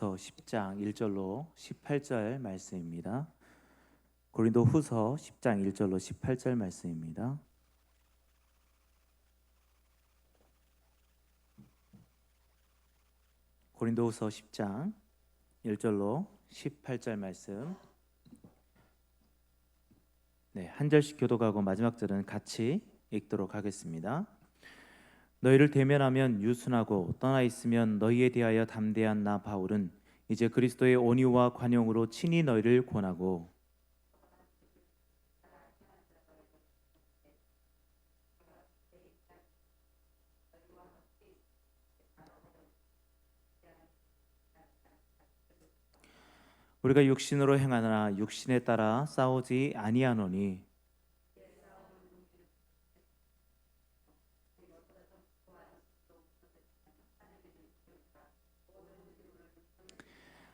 10장 1절로 18절 말씀입니다. 고린도후서 10장 1절로 18절 말씀입니다. 고린도후서 10장 1절로 18절 말씀. 한 절씩 교독하고 마지막 절은 같이 읽도록 하겠습니다. 너희를 대면하면 유순하고 떠나 있으면 너희에 대하여 담대한 나 바울은 이제 그리스도의 온유와 관용으로 친히 너희를 권하고 우리가 육신으로 행하나 육신에 따라 싸우지 아니하노니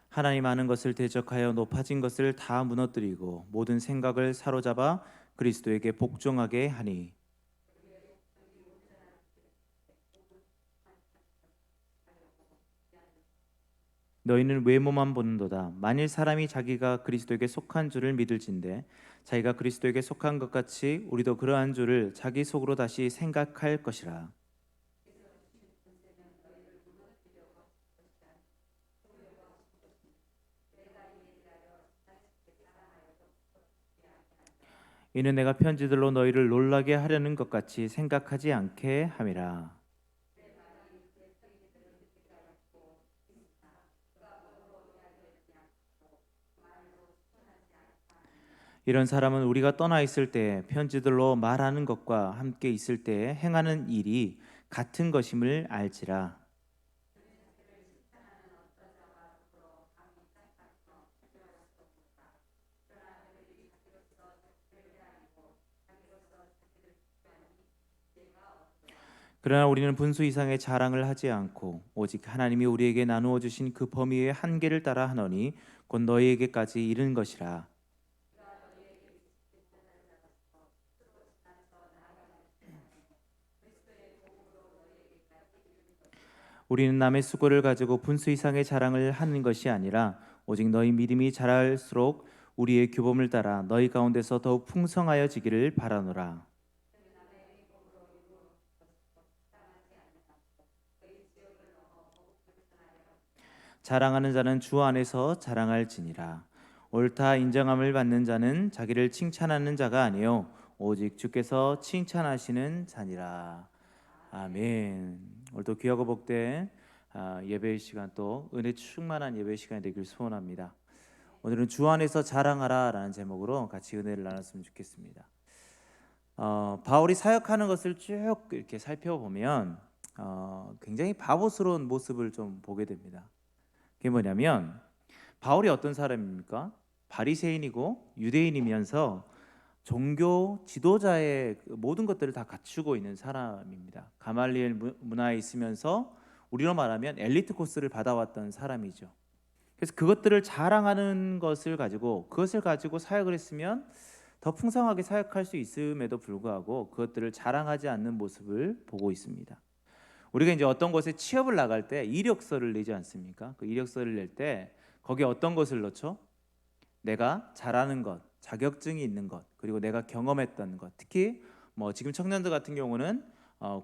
하나님 아는 것을 대적하여 높아진 것을 다 무너뜨리고 모든 생각을 사로잡아 그리스도에게 복종하게 하니 너희는 외모만 보는도다. 만일 사람이 자기가 그리스도에게 속한 줄을 믿을진대 자기가 그리스도에게 속한 것 같이 우리도 그러한 줄을 자기 속으로 다시 생각할 것이라. 이는 내가 편지들로 너희를 놀라게 하려는 것 같이 생각하지 않게 함이라. 이런 사람은 우리가 떠나 있을 때 편지들로 말하는 것과 함께 있을 때 행하는 일이 같은 것임을 알지라. 그러나 우리는 분수 이상의 자랑을 하지 않고 오직 하나님이 우리에게 나누어 주신 그 범위의 한계를 따라 하노니 곧 너희에게까지 이른 것이라. 우리는 남의 수고를 가지고 분수 이상의 자랑을 하는 것이 아니라 오직 너희 믿음이 자랄수록 우리의 규범을 따라 너희 가운데서 더욱 풍성하여지기를 바라노라. 자랑하는 자는 주 안에서 자랑할지니라. 옳다 인정함을 받는 자는 자기를 칭찬하는 자가 아니요 오직 주께서 칭찬하시는 자니라. 아멘. 오늘도 귀하고 복된 예배의 시간, 또 은혜 충만한 예배의 시간이 되길 소원합니다. 오늘은 주 안에서 자랑하라 라는 제목으로 같이 은혜를 나눴으면 좋겠습니다. 바울이 사역하는 것을 쭉 이렇게 살펴보면 굉장히 바보스러운 모습을 좀 보게 됩니다. 그게 뭐냐면 바울이 어떤 사람입니까? 바리새인이고 유대인이면서 종교 지도자의 모든 것들을 다 갖추고 있는 사람입니다. 가말리엘 문화에 있으면서 우리로 말하면 엘리트 코스를 받아왔던 사람이죠. 그래서 그것들을 자랑하는 것을 가지고 그것을 가지고 사역을 했으면 더 풍성하게 사역할 수 있음에도 불구하고 그것들을 자랑하지 않는 모습을 보고 있습니다. 우리가 이제 어떤 곳에 취업을 나갈 때 이력서를 내지 않습니까? 그 이력서를 낼 때 거기에 어떤 것을 넣죠? 내가 잘하는 것, 자격증이 있는 것, 그리고 내가 경험했던 것. 특히 지금 청년들 같은 경우는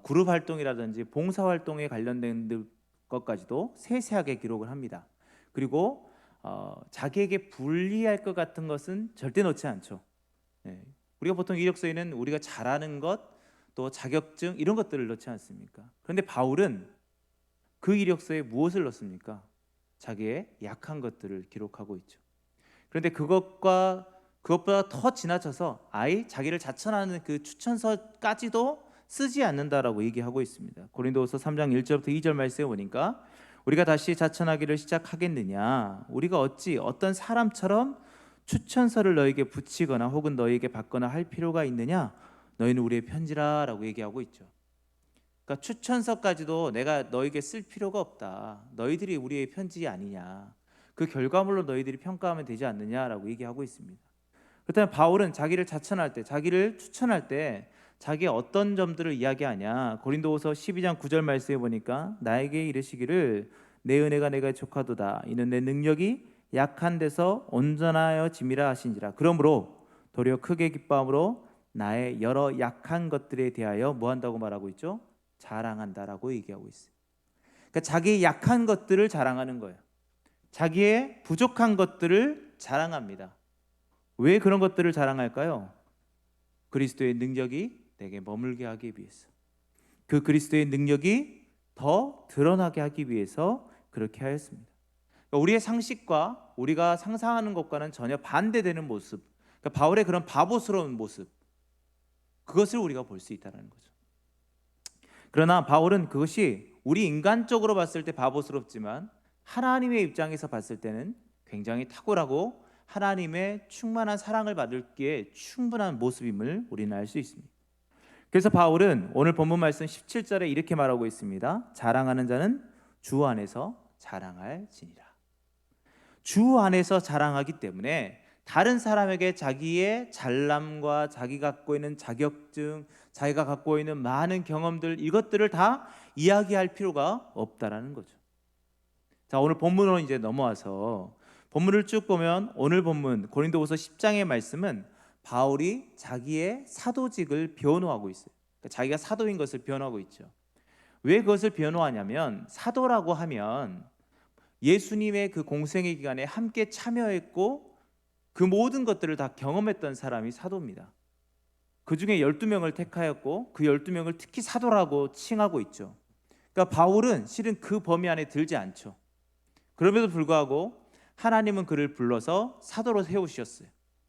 그룹 활동이라든지 봉사 활동에 관련된 것까지도 세세하게 기록을 합니다. 그리고 자기에게 불리할 것 같은 것은 절대 넣지 않죠. 우리가 보통 이력서에는 우리가 잘하는 것, 또 자격증 이런 것들을 넣지 않습니까? 그런데 바울은 그 이력서에 무엇을 넣습니까? 자기의 약한 것들을 기록하고 있죠. 그런데 그것보다 더 지나쳐서 아예 자기를 자천하는 그 추천서까지도 쓰지 않는다라고 얘기하고 있습니다. 고린도후서 3장 1절부터 2절 말씀에 보니까 우리가 다시 자천하기를 시작하겠느냐? 우리가 어찌 어떤 사람처럼 추천서를 너에게 붙이거나 혹은 너에게 받거나 할 필요가 있느냐? 너희는 우리의 편지라라고 얘기하고 있죠. 그러니까 추천서까지도 내가 너에게 쓸 필요가 없다. 너희들이 우리의 편지 아니냐. 그 결과물로 너희들이 평가하면 되지 않느냐라고 얘기하고 있습니다. 그렇다면 바울은 자기를 자천할 때, 자기를 추천할 때 자기의 어떤 점들을 이야기하냐? 고린도후서 12장 9절 말씀에 보니까 나에게 이르시기를 내 은혜가 내가 족하도다. 이는 내 능력이 약한 데서 온전하여 짐이라 하신지라. 그러므로 도리어 크게 기뻐함으로 나의 여러 약한 것들에 대하여 뭐 한다고 말하고 있죠? 자랑한다라고 얘기하고 있어요. 그러니까 자기의 약한 것들을 자랑하는 거예요. 자기의 부족한 것들을 자랑합니다. 왜 그런 것들을 자랑할까요? 그리스도의 능력이 내게 머물게 하기 위해서, 그 그리스도의 능력이 더 드러나게 하기 위해서 그렇게 하였습니다. 그러니까 우리의 상식과 우리가 상상하는 것과는 전혀 반대되는 모습, 그러니까 바울의 그런 바보스러운 모습, 그것을 우리가 볼 수 있다는 거죠. 그러나 바울은 그것이 우리 인간적으로 봤을 때 바보스럽지만 하나님의 입장에서 봤을 때는 굉장히 탁월하고 하나님의 충만한 사랑을 받을기에 충분한 모습임을 우리는 알 수 있습니다. 그래서 바울은 오늘 본문 말씀 17절에 이렇게 말하고 있습니다. 자랑하는 자는 주 안에서 자랑할지니라. 주 안에서 자랑하기 때문에 다른 사람에게 자기의 잘남과 자기가 갖고 있는 자격증, 자기가 갖고 있는 많은 경험들, 이것들을 다 이야기할 필요가 없다라는 거죠. 자, 오늘 본문으로 이제 넘어와서 본문을 쭉 보면 오늘 본문 고린도후서 10장의 말씀은 바울이 자기의 사도직을 변호하고 있어요. 그러니까 자기가 사도인 것을 변호하고 있죠. 왜 그것을 변호하냐면 사도라고 하면 예수님의 그 공생의 기간에 함께 참여했고 그 모든 것들을 다 경험했던 사람이 사도입니다. 그 중에 12명을 택하였고 그 12명을 특히 사도라고 칭하고 있죠. 그러니까 바울은 실은 그 범위 안에 들지 않죠. 그럼에도 불구하고 하나님은 그를 불러서 사도로 세우셨어요.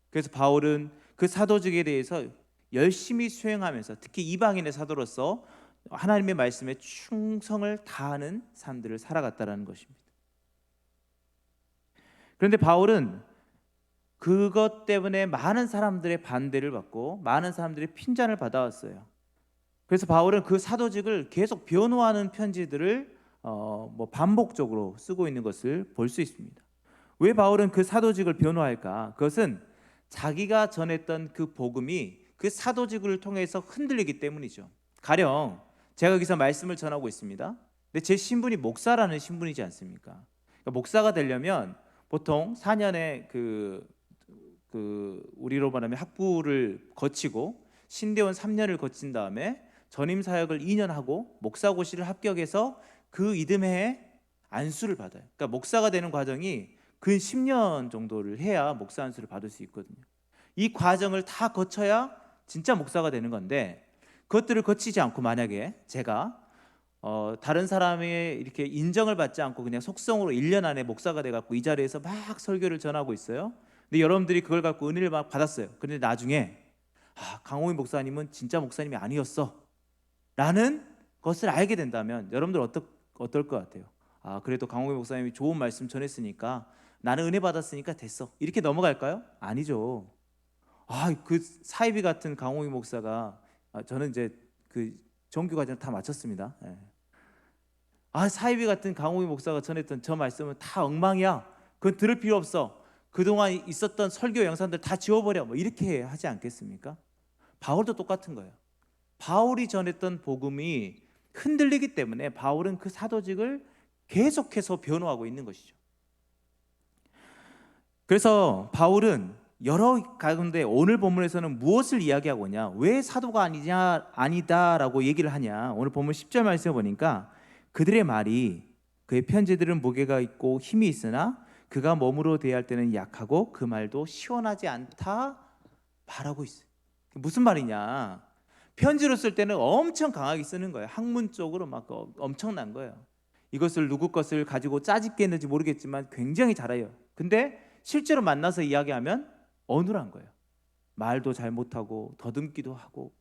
그래서 바울은 그 사도직에 대해서 열심히 수행하면서 특히 이방인의 사도로서 하나님의 말씀에 충성을 다하는 삶들을 살아갔다는 것입니다. 그런데 바울은 그것 때문에 많은 사람들의 반대를 받고 많은 사람들의 핀잔을 받아왔어요. 그래서 바울은 그 사도직을 계속 변호하는 편지들을 반복적으로 쓰고 있는 것을 볼 수 있습니다. 왜 바울은 그 사도직을 변호할까? 그것은 자기가 전했던 그 복음이 그 사도직을 통해서 흔들리기 때문이죠. 가령 제가 여기서 말씀을 전하고 있습니다. 근데 제 신분이 목사라는 신분이지 않습니까? 그러니까 목사가 되려면 보통 4년의 우리로 말하면 학부를 거치고 신대원 3년을 거친 다음에 전임 사역을 2년 하고 목사고시를 합격해서 그 이듬해에 안수를 받아요. 그러니까 목사가 되는 과정이 근 10년 정도를 해야 목사 안수를 받을 수 있거든요. 이 과정을 다 거쳐야 진짜 목사가 되는 건데 그것들을 거치지 않고 만약에 제가 다른 사람의 이렇게 인정을 받지 않고 그냥 속성으로 1년 안에 목사가 돼갖고 이 자리에서 막 설교를 전하고 있어요. 근데 여러분들이 그걸 갖고 은혜를 막 받았어요. 그런데 나중에 강호인 목사님은 진짜 목사님이 아니었어 라는 것을 알게 된다면 여러분들 어떨 것 같아요? 그래도 강호인 목사님이 좋은 말씀 전했으니까 나는 은혜 받았으니까 됐어 이렇게 넘어갈까요? 아니죠. 그 사이비 같은 강호인 목사가 저는 이제 그 정규 과정 다 마쳤습니다. 사이비 같은 강호인 목사가 전했던 저 말씀은 다 엉망이야. 그건 들을 필요 없어. 그동안 있었던 설교 영상들 다 지워버려. 이렇게 하지 않겠습니까? 바울도 똑같은 거예요. 바울이 전했던 복음이 흔들리기 때문에 바울은 그 사도직을 계속해서 변호하고 있는 것이죠. 그래서 바울은 여러 가운데 오늘 본문에서는 무엇을 이야기하고 있냐, 왜 사도가 아니다라고 얘기를 하냐. 오늘 본문 10절 말씀을 보니까 그들의 말이 그의 편지들은 무게가 있고 힘이 있으나 그가 몸으로 대할 때는 약하고 그 말도 시원하지 않다 말하고 있어요. 무슨 말이냐, 편지로 쓸 때는 엄청 강하게 쓰는 거예요. 학문적으로 막 엄청난 거예요. 이것을 누구 것을 가지고 짜집게 했는지 모르겠지만 굉장히 잘해요. 근데 실제로 만나서 이야기하면 어눌한 거예요. 말도 잘 못하고 더듬기도 하고,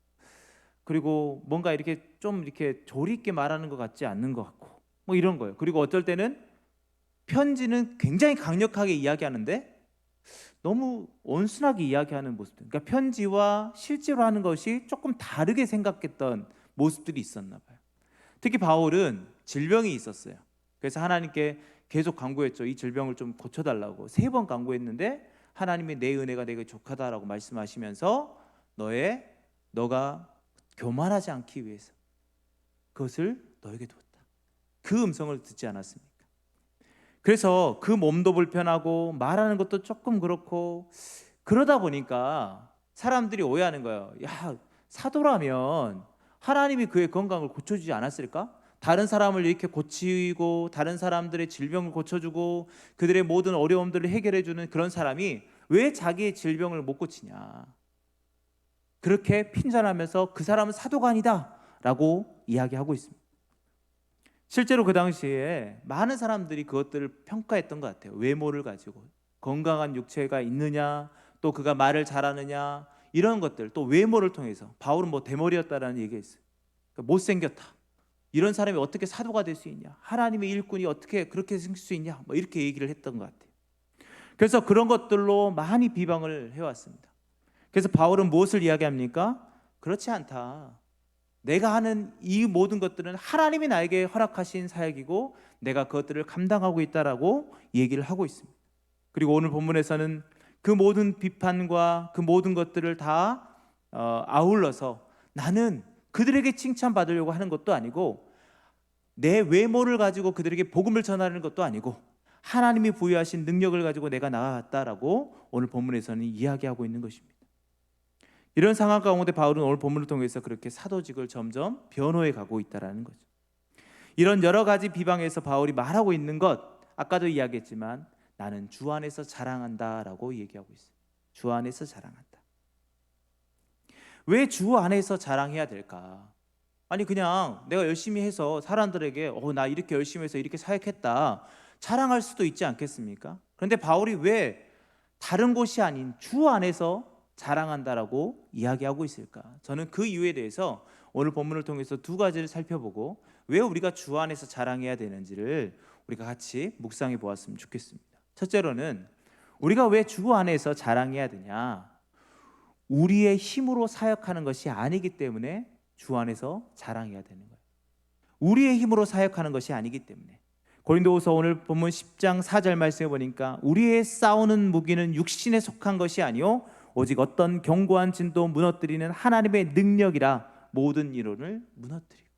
그리고 뭔가 이렇게 좀 이렇게 조리 있게 말하는 것 같지 않는 것 같고 이런 거예요. 그리고 어떨 때는 편지는 굉장히 강력하게 이야기하는데 너무 온순하게 이야기하는 모습들, 그러니까 편지와 실제로 하는 것이 조금 다르게 생각했던 모습들이 있었나 봐요. 특히 바울은 질병이 있었어요. 그래서 하나님께 계속 간구했죠. 이 질병을 좀 고쳐달라고 3번 간구했는데 하나님이 내 은혜가 내게 족하다라고 말씀하시면서 너가 교만하지 않기 위해서 그것을 너에게 뒀다. 그 음성을 듣지 않았습니까? 그래서 그 몸도 불편하고 말하는 것도 조금 그렇고, 그러다 보니까 사람들이 오해하는 거예요. 야, 사도라면 하나님이 그의 건강을 고쳐주지 않았을까? 다른 사람을 이렇게 고치고 다른 사람들의 질병을 고쳐주고 그들의 모든 어려움들을 해결해주는 그런 사람이 왜 자기의 질병을 못 고치냐, 그렇게 핀잔하면서 그 사람은 사도가 아니다 라고 이야기하고 있습니다. 실제로 그 당시에 많은 사람들이 그것들을 평가했던 것 같아요. 외모를 가지고 건강한 육체가 있느냐, 또 그가 말을 잘하느냐, 이런 것들, 또 외모를 통해서 바울은 뭐 대머리였다라는 얘기가 있어요. 그러니까 못생겼다, 이런 사람이 어떻게 사도가 될 수 있냐, 하나님의 일꾼이 어떻게 그렇게 생길 수 있냐, 뭐 이렇게 얘기를 했던 것 같아요. 그래서 그런 것들로 많이 비방을 해왔습니다. 그래서 바울은 무엇을 이야기합니까? 그렇지 않다. 내가 하는 이 모든 것들은 하나님이 나에게 허락하신 사역이고 내가 그것들을 감당하고 있다라고 얘기를 하고 있습니다. 그리고 오늘 본문에서는 그 모든 비판과 그 모든 것들을 다 아울러서 나는 그들에게 칭찬받으려고 하는 것도 아니고 내 외모를 가지고 그들에게 복음을 전하는 것도 아니고 하나님이 부여하신 능력을 가지고 내가 나아갔다라고 오늘 본문에서는 이야기하고 있는 것입니다. 이런 상황 가운데 바울은 오늘 본문을 통해서 그렇게 사도직을 점점 변호해 가고 있다는 거죠. 이런 여러 가지 비방에서 바울이 말하고 있는 것, 아까도 이야기했지만 나는 주 안에서 자랑한다라고 얘기하고 있어요. 주 안에서 자랑한다. 왜 주 안에서 자랑해야 될까? 아니 그냥 내가 열심히 해서 사람들에게 나 이렇게 열심히 해서 이렇게 사역했다 자랑할 수도 있지 않겠습니까? 그런데 바울이 왜 다른 곳이 아닌 주 안에서 자랑한다라고 이야기하고 있을까? 저는 그 이유에 대해서 오늘 본문을 통해서 두 가지를 살펴보고 왜 우리가 주 안에서 자랑해야 되는지를 우리가 같이 묵상해 보았으면 좋겠습니다. 첫째로는 우리가 왜 주 안에서 자랑해야 되냐? 우리의 힘으로 사역하는 것이 아니기 때문에 주 안에서 자랑해야 되는 거예요. 우리의 힘으로 사역하는 것이 아니기 때문에. 고린도후서 오늘 본문 10장 4절 말씀해 보니까 우리의 싸우는 무기는 육신에 속한 것이 아니요 오직 어떤 견고한 진도 무너뜨리는 하나님의 능력이라 모든 이론을 무너뜨리고.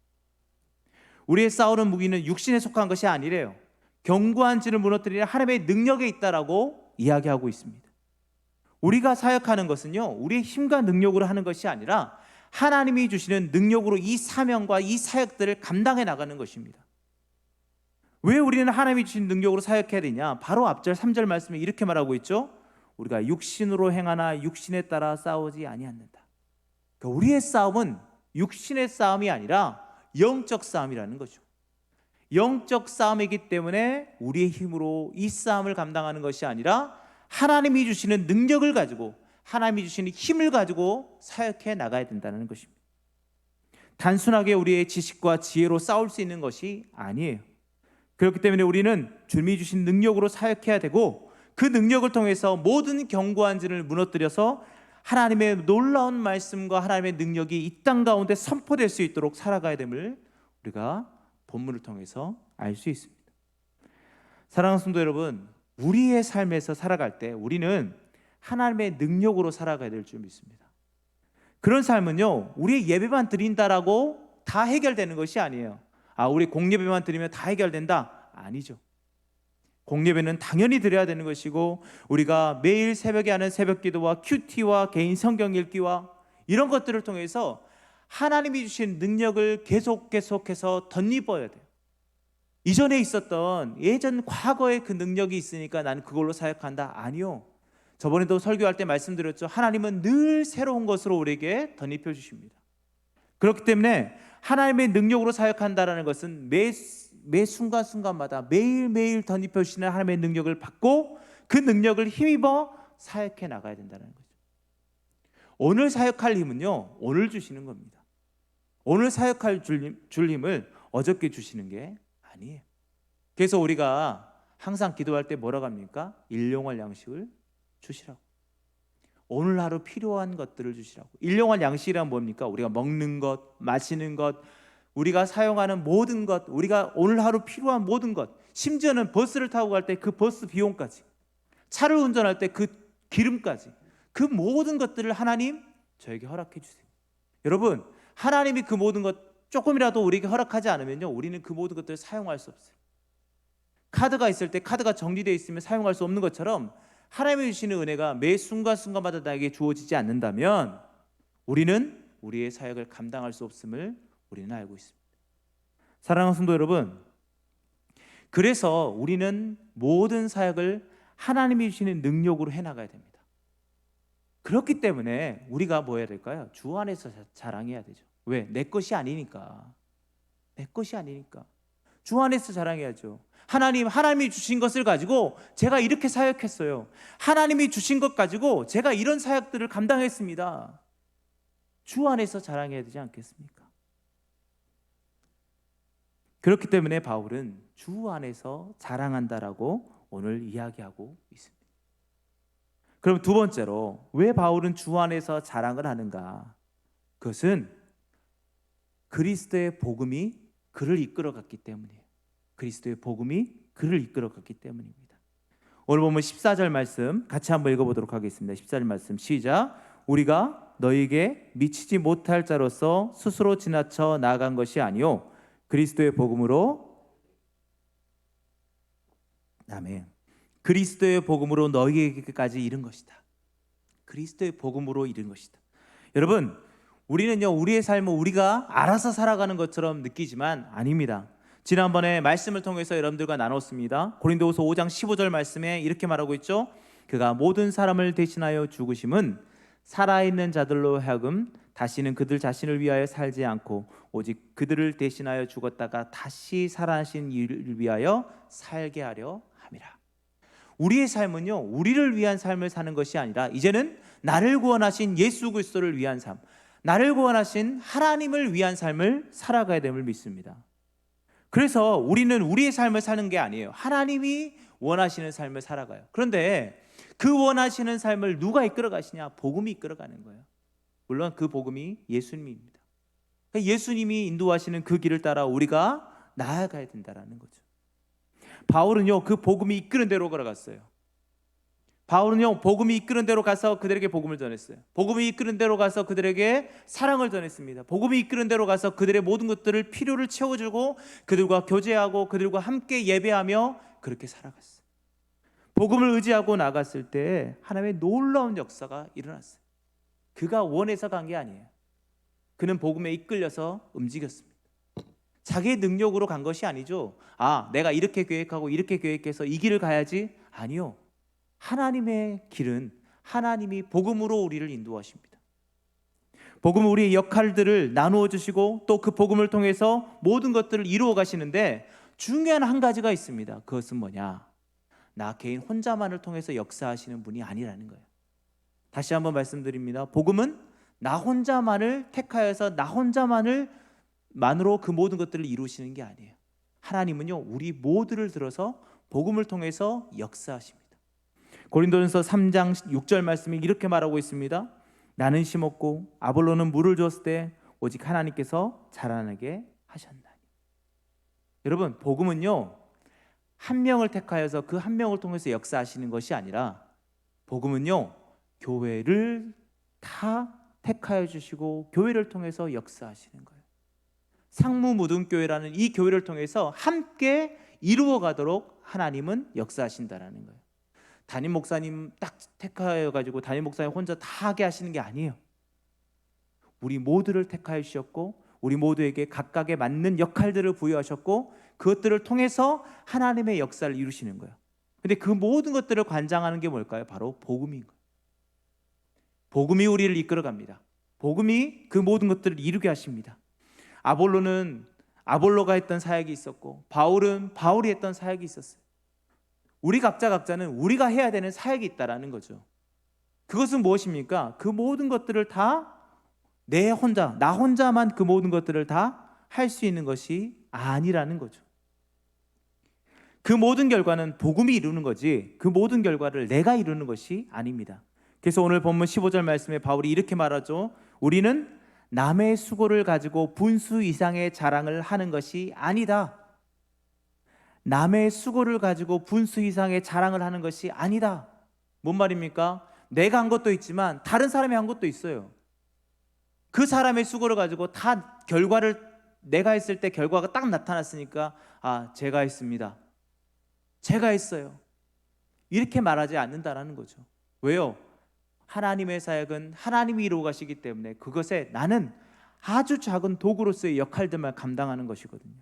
우리의 싸우는 무기는 육신에 속한 것이 아니래요. 견고한 진을 무너뜨리는 하나님의 능력에 있다라고 이야기하고 있습니다. 우리가 사역하는 것은요 우리의 힘과 능력으로 하는 것이 아니라 하나님이 주시는 능력으로 이 사명과 이 사역들을 감당해 나가는 것입니다. 왜 우리는 하나님이 주신 능력으로 사역해야 되냐? 바로 앞절 3절 말씀에 이렇게 말하고 있죠. 우리가 육신으로 행하나 육신에 따라 싸우지 아니하는다. 그러니까 우리의 싸움은 육신의 싸움이 아니라 영적 싸움이라는 거죠. 영적 싸움이기 때문에 우리의 힘으로 이 싸움을 감당하는 것이 아니라 하나님이 주시는 능력을 가지고 하나님이 주시는 힘을 가지고 사역해 나가야 된다는 것입니다. 단순하게 우리의 지식과 지혜로 싸울 수 있는 것이 아니에요. 그렇기 때문에 우리는 주님이 주신 능력으로 사역해야 되고 그 능력을 통해서 모든 견고한 진을 무너뜨려서 하나님의 놀라운 말씀과 하나님의 능력이 이 땅 가운데 선포될 수 있도록 살아가야 됨을 우리가 본문을 통해서 알 수 있습니다. 사랑하는 성도 여러분, 우리의 삶에서 살아갈 때 우리는 하나님의 능력으로 살아가야 될 줄 믿습니다. 그런 삶은요 우리의 예배만 드린다라고 다 해결되는 것이 아니에요. 우리 공예배만 드리면 다 해결된다? 아니죠. 공예배는 당연히 드려야 되는 것이고 우리가 매일 새벽에 하는 새벽기도와 큐티와 개인 성경 읽기와 이런 것들을 통해서 하나님이 주신 능력을 계속해서 덧입어야 돼요. 이전에 있었던 예전 과거의 그 능력이 있으니까 나는 그걸로 사역한다? 아니요. 저번에도 설교할 때 말씀드렸죠. 하나님은 늘 새로운 것으로 우리에게 덧입혀 주십니다. 그렇기 때문에 하나님의 능력으로 사역한다는 것은 매 순간순간마다 매일매일 덧입혀 주시는 하나님의 능력을 받고 그 능력을 힘입어 사역해 나가야 된다는 거죠. 오늘 사역할 힘은요 오늘 주시는 겁니다. 오늘 사역할 줄 힘을 어저께 주시는 게 아니에요. 그래서 우리가 항상 기도할 때 뭐라고 합니까? 일용할 양식을 주시라고. 오늘 하루 필요한 것들을 주시라고. 일용할 양식이란 뭡니까? 우리가 먹는 것, 마시는 것, 우리가 사용하는 모든 것, 우리가 오늘 하루 필요한 모든 것, 심지어는 버스를 타고 갈 때 그 버스 비용까지, 차를 운전할 때 그 기름까지, 그 모든 것들을 하나님 저에게 허락해 주세요. 여러분, 하나님이 그 모든 것 조금이라도 우리에게 허락하지 않으면요 우리는 그 모든 것들을 사용할 수 없어요. 카드가 있을 때 카드가 정지되어 있으면 사용할 수 없는 것처럼 하나님이 주시는 은혜가 매 순간순간마다 나에게 주어지지 않는다면 우리는 우리의 사역을 감당할 수 없음을 우리는 알고 있습니다. 사랑하는 성도 여러분, 그래서 우리는 모든 사역을 하나님이 주시는 능력으로 해나가야 됩니다. 그렇기 때문에 우리가 뭐 해야 될까요? 주 안에서 자랑해야 되죠. 왜? 내 것이 아니니까. 내 것이 아니니까 주 안에서 자랑해야죠. 하나님이 주신 것을 가지고 제가 이렇게 사역했어요. 하나님이 주신 것 가지고 제가 이런 사역들을 감당했습니다. 주 안에서 자랑해야 되지 않겠습니까? 그렇기 때문에 바울은 주 안에서 자랑한다라고 오늘 이야기하고 있습니다. 그럼 두 번째로 왜 바울은 주 안에서 자랑을 하는가? 그것은 그리스도의 복음이 그를 이끌어갔기 때문이에요. 그리스도의 복음이 그를 이끌어갔기 때문입니다. 오늘 보면 14절 말씀 같이 한번 읽어보도록 하겠습니다. 14절 말씀 시작. 우리가 너희에게 미치지 못할 자로서 스스로 지나쳐 나아간 것이 아니요 그리스도의 복음으로 아멘. 그리스도의 복음으로 너희에게까지 이른 것이다. 그리스도의 복음으로 이른 것이다. 여러분, 우리는요 우리의 삶을 우리가 알아서 살아가는 것처럼 느끼지만 아닙니다. 지난번에 말씀을 통해서 여러분들과 나눴습니다. 고린도후서 5장 15절 말씀에 이렇게 말하고 있죠. 그가 모든 사람을 대신하여 죽으심은 살아있는 자들로 하여금 다시는 그들 자신을 위하여 살지 않고 오직 그들을 대신하여 죽었다가 다시 살아나신 이를 위하여 살게 하려 함이라. 우리의 삶은요 우리를 위한 삶을 사는 것이 아니라 이제는 나를 구원하신 예수 그리스도를 위한 삶, 나를 구원하신 하나님을 위한 삶을 살아가야 됨을 믿습니다. 그래서 우리는 우리의 삶을 사는 게 아니에요. 하나님이 원하시는 삶을 살아가요. 그런데 그 원하시는 삶을 누가 이끌어 가시냐? 복음이 이끌어 가는 거예요. 물론 그 복음이 예수님입니다. 그러니까 예수님이 인도하시는 그 길을 따라 우리가 나아가야 된다는 거죠. 바울은요 그 복음이 이끄는 대로 걸어갔어요. 바울은요 복음이 이끄는 대로 가서 그들에게 복음을 전했어요. 복음이 이끄는 대로 가서 그들에게 사랑을 전했습니다. 복음이 이끄는 대로 가서 그들의 모든 것들을 필요를 채워주고 그들과 교제하고 그들과 함께 예배하며 그렇게 살아갔어요. 복음을 의지하고 나갔을 때 하나님의 놀라운 역사가 일어났어요. 그가 원해서 간 게 아니에요. 그는 복음에 이끌려서 움직였습니다. 자기의 능력으로 간 것이 아니죠. 내가 이렇게 계획하고 이렇게 계획해서 이 길을 가야지. 아니요. 하나님의 길은 하나님이 복음으로 우리를 인도하십니다. 복음은 우리의 역할들을 나누어 주시고 또 그 복음을 통해서 모든 것들을 이루어 가시는데 중요한 한 가지가 있습니다. 그것은 뭐냐? 나 개인 혼자만을 통해서 역사하시는 분이 아니라는 거예요. 다시 한번 말씀드립니다. 복음은 나 혼자만을 택하여서 나 혼자만으로 그 모든 것들을 이루시는 게 아니에요. 하나님은요 우리 모두를 들어서 복음을 통해서 역사하십니다. 고린도전서 3장 6절 말씀이 이렇게 말하고 있습니다. 나는 심었고 아볼로는 물을 줬을 때 오직 하나님께서 자라나게 하셨나니. 여러분, 복음은요 한 명을 택하여서 그 한 명을 통해서 역사하시는 것이 아니라 복음은요 교회를 다 택하여 주시고 교회를 통해서 역사하시는 거예요. 상무무등교회라는 이 교회를 통해서 함께 이루어가도록 하나님은 역사하신다라는 거예요. 담임 목사님 딱 택하여 가지고 담임 목사님 혼자 다 하게 하시는 게 아니에요. 우리 모두를 택하여 주셨고 우리 모두에게 각각에 맞는 역할들을 부여하셨고 그것들을 통해서 하나님의 역사를 이루시는 거예요. 근데 그 모든 것들을 관장하는 게 뭘까요? 바로 복음인 거예요. 복음이 우리를 이끌어갑니다. 복음이 그 모든 것들을 이루게 하십니다. 아볼로는 아볼로가 했던 사역이 있었고 바울은 바울이 했던 사역이 있었어요. 우리 각자는 우리가 해야 되는 사역이 있다라는 거죠. 그것은 무엇입니까? 그 모든 것들을 다 나 혼자만 그 모든 것들을 다 할 수 있는 것이 아니라는 거죠. 그 모든 결과는 복음이 이루는 거지 그 모든 결과를 내가 이루는 것이 아닙니다. 그래서 오늘 본문 15절 말씀에 바울이 이렇게 말하죠. 우리는 남의 수고를 가지고 분수 이상의 자랑을 하는 것이 아니다. 남의 수고를 가지고 분수 이상의 자랑을 하는 것이 아니다. 뭔 말입니까? 내가 한 것도 있지만 다른 사람이 한 것도 있어요. 그 사람의 수고를 가지고 다 결과를 내가 했을 때 결과가 딱 나타났으니까 제가 했습니다. 제가 했어요. 이렇게 말하지 않는다라는 거죠. 왜요? 하나님의 사역은 하나님이 이루어 가시기 때문에 그것에 나는 아주 작은 도구로서의 역할들만 감당하는 것이거든요.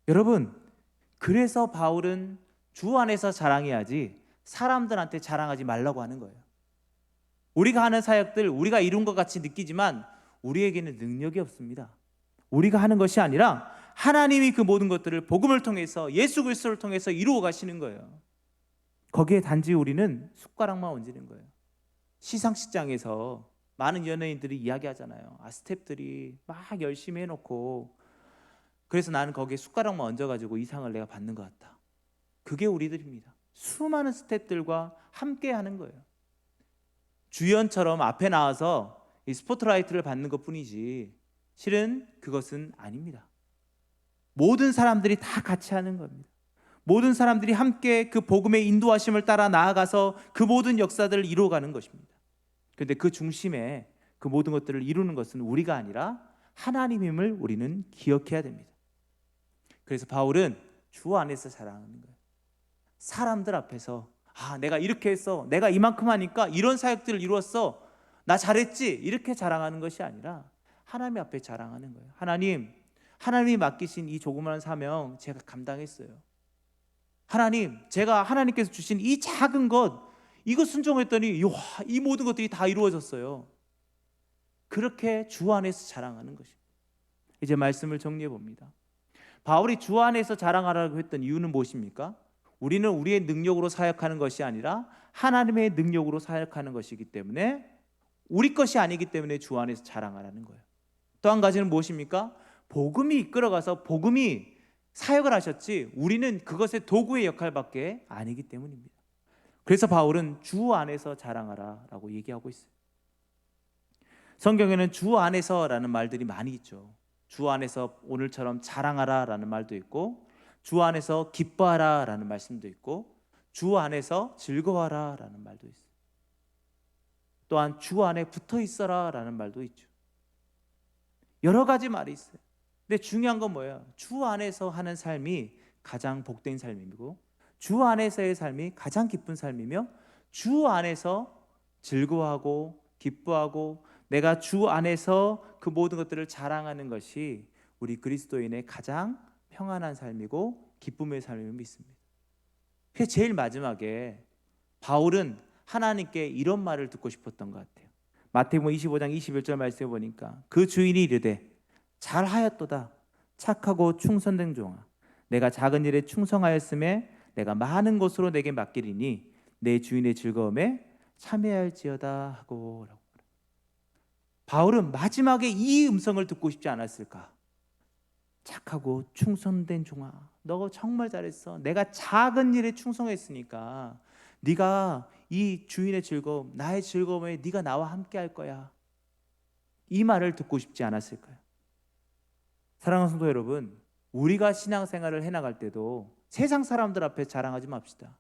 여러분, 그래서 바울은 주 안에서 자랑해야지 사람들한테 자랑하지 말라고 하는 거예요. 우리가 하는 사역들 우리가 이룬 것 같이 느끼지만 우리에게는 능력이 없습니다. 우리가 하는 것이 아니라 하나님이 그 모든 것들을 복음을 통해서 예수 그리스도를 통해서 이루어 가시는 거예요. 거기에 단지 우리는 숟가락만 얹는 거예요. 시상식장에서 많은 연예인들이 이야기하잖아요. 스태프들이 막 열심히 해놓고 그래서 나는 거기에 숟가락만 얹어가지고 이 상을 내가 받는 것 같다. 그게 우리들입니다. 수많은 스태프들과 함께 하는 거예요. 주연처럼 앞에 나와서 이 스포트라이트를 받는 것뿐이지 실은 그것은 아닙니다. 모든 사람들이 다 같이 하는 겁니다. 모든 사람들이 함께 그 복음의 인도하심을 따라 나아가서 그 모든 역사들을 이루어가는 것입니다. 그런데 그 중심에 그 모든 것들을 이루는 것은 우리가 아니라 하나님임을 우리는 기억해야 됩니다. 그래서 바울은 주 안에서 자랑하는 거예요. 사람들 앞에서 내가 이렇게 했어, 내가 이만큼 하니까 이런 사역들을 이루었어, 나 잘했지, 이렇게 자랑하는 것이 아니라 하나님 앞에 자랑하는 거예요. 하나님이 맡기신 이 조그마한 사명 제가 감당했어요. 하나님, 제가 하나님께서 주신 이 작은 것, 이거 순종했더니 이 모든 것들이 다 이루어졌어요. 그렇게 주 안에서 자랑하는 것입니다. 이제 말씀을 정리해 봅니다. 바울이 주 안에서 자랑하라고 했던 이유는 무엇입니까? 우리는 우리의 능력으로 사역하는 것이 아니라 하나님의 능력으로 사역하는 것이기 때문에, 우리 것이 아니기 때문에 주 안에서 자랑하라는 거예요. 또 한 가지는 무엇입니까? 복음이 이끌어가서 복음이 사역을 하셨지 우리는 그것의 도구의 역할밖에 아니기 때문입니다. 그래서 바울은 주 안에서 자랑하라라고 얘기하고 있어요. 성경에는 주 안에서라는 말들이 많이 있죠. 주 안에서 오늘처럼 자랑하라라는 말도 있고, 주 안에서 기뻐하라라는 말씀도 있고, 주 안에서 즐거워하라라는 말도 있어요. 또한 주 안에 붙어 있어라라는 말도 있죠. 여러 가지 말이 있어요. 근데 중요한 건 뭐예요? 주 안에서 하는 삶이 가장 복된 삶이고, 주 안에서의 삶이 가장 기쁜 삶이며, 주 안에서 즐거워하고 기뻐하고 내가 주 안에서 그 모든 것들을 자랑하는 것이 우리 그리스도인의 가장 평안한 삶이고 기쁨의 삶임을 믿습니다. 그래서 제일 마지막에 바울은 하나님께 이런 말을 듣고 싶었던 것 같아요. 마태복음 25장 21절 말씀해 보니까 그 주인이 이르되 잘하였도다 착하고 충성된 종아, 내가 작은 일에 충성하였음에 내가 많은 것으로 내게 맡기리니 내 주인의 즐거움에 참여할지어다 하고. 바울은 마지막에 이 음성을 듣고 싶지 않았을까? 착하고 충성된 종아, 너 정말 잘했어. 내가 작은 일에 충성했으니까 네가 이 주인의 즐거움, 나의 즐거움에 네가 나와 함께 할 거야. 이 말을 듣고 싶지 않았을까요? 사랑하는 성도 여러분, 우리가 신앙생활을 해나갈 때도 세상 사람들 앞에 자랑하지 맙시다.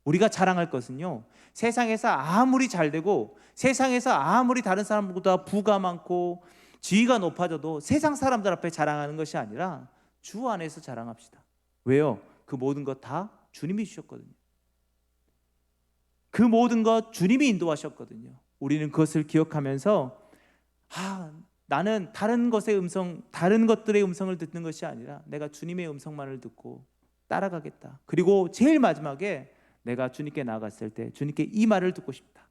우리가 자랑할 것은요, 세상에서 아무리 잘되고 세상에서 아무리 다른 사람보다 부가 많고 지위가 높아져도 세상 사람들 앞에 자랑하는 것이 아니라 주 안에서 자랑합시다. 왜요? 그 모든 것 다 주님이 주셨거든요. 그 모든 것 주님이 인도하셨거든요. 우리는 그것을 기억하면서 나는 다른 것의 음성, 다른 것들의 음성을 듣는 것이 아니라 내가 주님의 음성만을 듣고 따라가겠다. 그리고 제일 마지막에 내가 주님께 나아갔을 때 주님께 이 말을 듣고 싶다.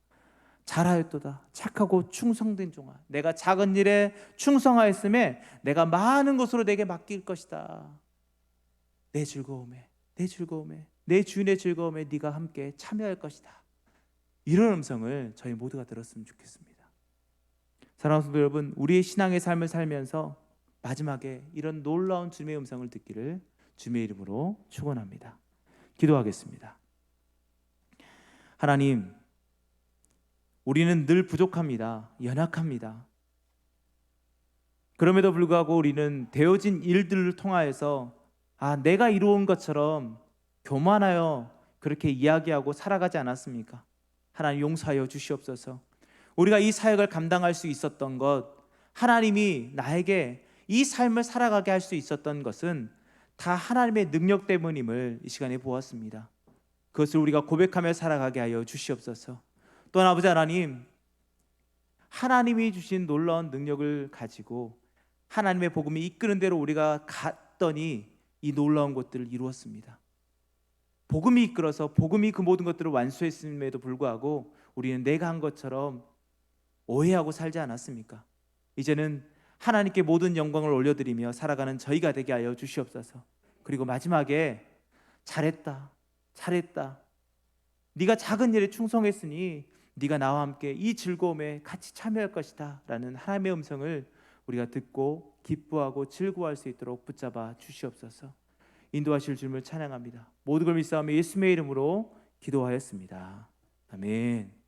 잘하였도다 착하고 충성된 종아, 내가 작은 일에 충성하였음에 내가 많은 것으로 내게 맡길 것이다. 내 즐거움에 내 주인의 즐거움에 네가 함께 참여할 것이다. 이런 음성을 저희 모두가 들었으면 좋겠습니다. 사랑하는 성도 여러분, 우리의 신앙의 삶을 살면서 마지막에 이런 놀라운 주님의 음성을 듣기를 주님의 이름으로 축원합니다. 기도하겠습니다. 하나님, 우리는 늘 부족합니다. 연약합니다. 그럼에도 불구하고 우리는 되어진 일들을 통하여서 내가 이루은 것처럼 교만하여 그렇게 이야기하고 살아가지 않았습니까? 하나님 용서하여 주시옵소서. 우리가 이 사역을 감당할 수 있었던 것, 하나님이 나에게 이 삶을 살아가게 할 수 있었던 것은 다 하나님의 능력 때문임을 이 시간에 보았습니다. 그것을 우리가 고백하며 살아가게 하여 주시옵소서. 또한 아버지 하나님, 하나님이 주신 놀라운 능력을 가지고 하나님의 복음이 이끄는 대로 우리가 갔더니 이 놀라운 것들을 이루었습니다. 복음이 이끌어서 복음이 그 모든 것들을 완수했음에도 불구하고 우리는 내가 한 것처럼 오해하고 살지 않았습니까? 이제는 하나님께 모든 영광을 올려드리며 살아가는 저희가 되게 하여 주시옵소서. 그리고 마지막에 잘했다, 잘했다, 네가 작은 일에 충성했으니 네가 나와 함께 이 즐거움에 같이 참여할 것이다 라는 하나님의 음성을 우리가 듣고 기뻐하고 즐거워할 수 있도록 붙잡아 주시옵소서. 인도하실 주님을 찬양합니다. 모든 걸 믿사오며 예수님의 이름으로 기도하였습니다. 아멘.